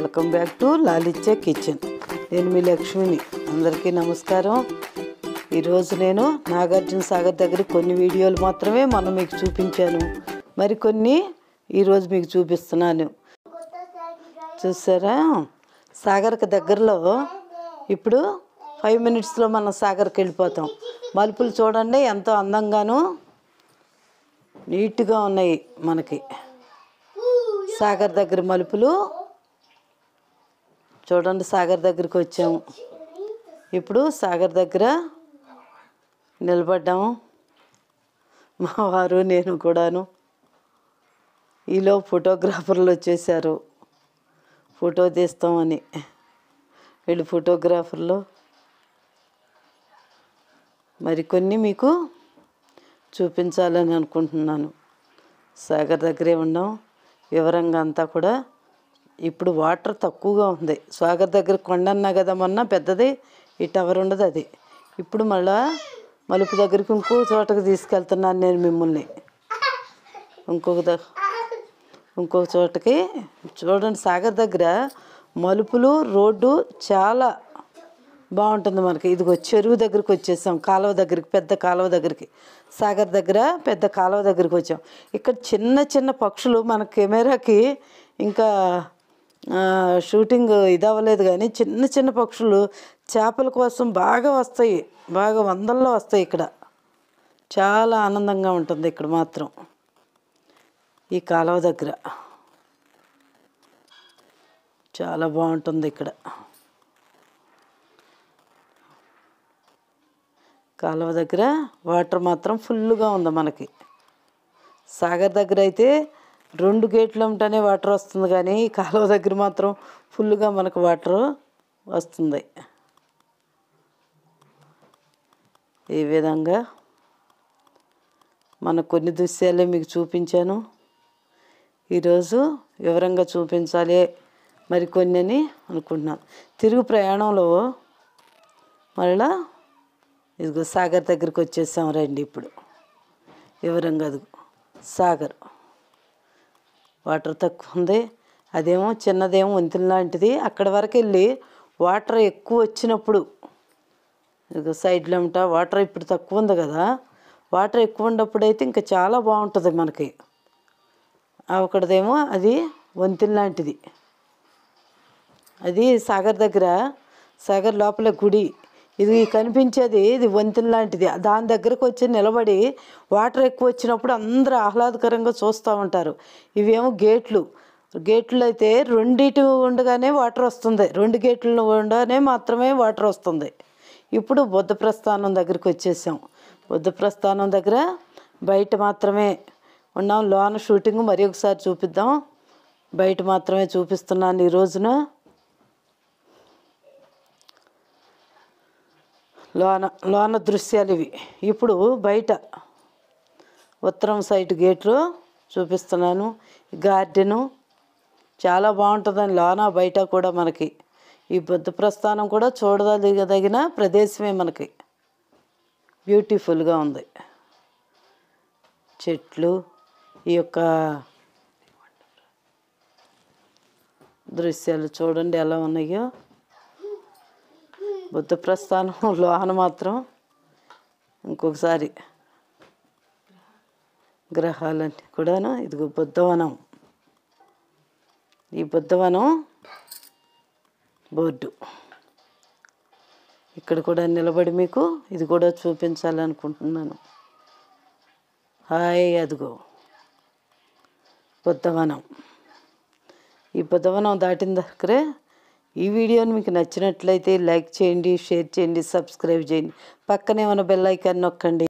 Welcome back to లాలిచ్చే kitchen. నేను మీ లక్ష్మిని. అందరికీ నమస్కారం. ఈరోజు నేను నాగార్జున సాగర్ దగ్గర కొన్ని వీడియోలు మాత్రమే మీకు చూపించాను, మరికొన్ని ఈరోజు మీకు చూపిస్తున్నాను. చూసారా, సాగర్కి దగ్గరలో ఇప్పుడు 5 మినిట్స్లో మనం సాగర్కి వెళ్ళిపోతాం. మలుపులు చూడండి ఎంతో అందంగాను నీట్గా ఉన్నాయి. మనకి సాగర్ దగ్గర మలుపులు చూడండి. సాగర్ దగ్గరికి వచ్చాము. ఇప్పుడు సాగర్ దగ్గర నిలబడ్డాము, మా వారు నేను కూడాను. ఈలో ఫోటోగ్రాఫర్లు వచ్చేసారు ఫోటో తీస్తామని. వీళ్ళు ఫోటోగ్రాఫర్లు. మరికొన్ని మీకు చూపించాలని అనుకుంటున్నాను. సాగర్ దగ్గరే ఉన్నాం. వివరంగా అంతా కూడా ఇప్పుడు వాటర్ తక్కువగా ఉంది. సాగర్ దగ్గర కొండన్నా కదా మొన్న పెద్దది, ఈ టవర్ ఉండదు అది. ఇప్పుడు మళ్ళా మలుపు దగ్గరికి ఇంకో చోటకి తీసుకెళ్తున్నాను నేను మిమ్మల్ని. ఇంకొక చోటకి చూడండి. సాగర్ దగ్గర మలుపులు రోడ్డు చాలా బాగుంటుంది మనకి. ఇదిగో చెరువు దగ్గరికి వచ్చేసాం, కాలువ దగ్గరికి, పెద్ద కాలువ దగ్గరికి. సాగర్ దగ్గర పెద్ద కాలువ దగ్గరికి వచ్చాం. ఇక్కడ చిన్న చిన్న పక్షులు మన కెమెరాకి ఇంకా షూటింగ్ ఇదవ్వలేదు, కానీ చిన్న చిన్న పక్షులు చేపల కోసం బాగా వస్తాయి, బాగా వందల్లో వస్తాయి. ఇక్కడ చాలా ఆనందంగా ఉంటుంది. ఇక్కడ మాత్రం ఈ కాలువ దగ్గర చాలా బాగుంటుంది. ఇక్కడ కాలువ దగ్గర వాటర్ మాత్రం ఫుల్గా ఉంది మనకి. సాగర్ దగ్గర అయితే 2 గేట్లు ఉంటేనే వాటర్ వస్తుంది, కానీ ఈ కాలువ దగ్గర మాత్రం ఫుల్గా మనకు వాటర్ వస్తుంది. ఈ విధంగా మన కొన్ని దృశ్యాలే మీకు చూపించాను. ఈరోజు వివరంగా చూపించాలి మరికొన్ని అని అనుకుంటున్నాను. తిరుగు ప్రయాణంలో మళ్ళా ఇదిగో సాగర్ దగ్గరికి వచ్చేసాం. రండి ఇప్పుడు వివరంగా. అది సాగర్ వాటర్ తక్కువ ఉంది, అదేమో చిన్నదేమో వంతెన లాంటిది. అక్కడ వరకు వెళ్ళి వాటర్ ఎక్కువ వచ్చినప్పుడు ఇదిగో సైడ్లో ఉంటా వాటర్ ఇప్పుడు తక్కువ ఉంది కదా. వాటర్ ఎక్కువ ఉన్నప్పుడు అయితే ఇంకా చాలా బాగుంటుంది మనకి. ఒకటిదేమో అది వంతెన లాంటిది. అది సాగర్ దగ్గర, సాగర్ లోపల గుడి. ఇది కనిపించేది ఇది వంతెన లాంటిది. దాని దగ్గరకు వచ్చి నిలబడి వాటర్ ఎక్కువ వచ్చినప్పుడు అందరూ ఆహ్లాదకరంగా చూస్తూ ఉంటారు. ఇవేమో గేట్లు. గేట్లు అయితే 2 ఉండగానే వాటర్ వస్తుంది. 2 గేట్లు ఉండగానే మాత్రమే వాటర్ వస్తుంది. ఇప్పుడు బుద్ధ ప్రస్థానం దగ్గరికి వచ్చేసాం. బుద్ధ ప్రస్థానం దగ్గర బయట మాత్రమే ఉన్నాం. లోన షూటింగ్ మరి ఒకసారి చూపిద్దాం. బయట మాత్రమే చూపిస్తున్నాను ఈ రోజున. లోన దృశ్యాలు ఇవి. ఇప్పుడు బయట ఉత్తరం సైడ్ గేట్లు చూపిస్తున్నాను. గార్డెను చాలా బాగుంటుందని లోన బయట కూడా మనకి. ఈ బుద్ధ ప్రస్థానం కూడా చూడదగిన ప్రదేశమే మనకి. బ్యూటిఫుల్గా ఉంది. చెట్లు, ఈ యొక్క దృశ్యాలు చూడండి ఎలా ఉన్నాయో. బుద్ధ ప్రస్థానం లోన మాత్రం ఇంకొకసారి గ్రహాలన్నీ కూడాను. ఇదిగో బుద్ధవనం. ఈ బుద్ధవనం బోర్డు. ఇక్కడ కూడా నిలబడి మీకు ఇది కూడా చూపించాలనుకుంటున్నాను. హాయ్, అదిగో బుద్ధవనం. ఈ బుద్ధవనం దాటిన దగ్గరే ఈ వీడియోని మీకు నచ్చినట్లయితే లైక్ చేయండి, షేర్ చేయండి, సబ్స్క్రైబ్ చేయండి. పక్కనే ఉన్న బెల్ ఐకాన్ నొక్కండి.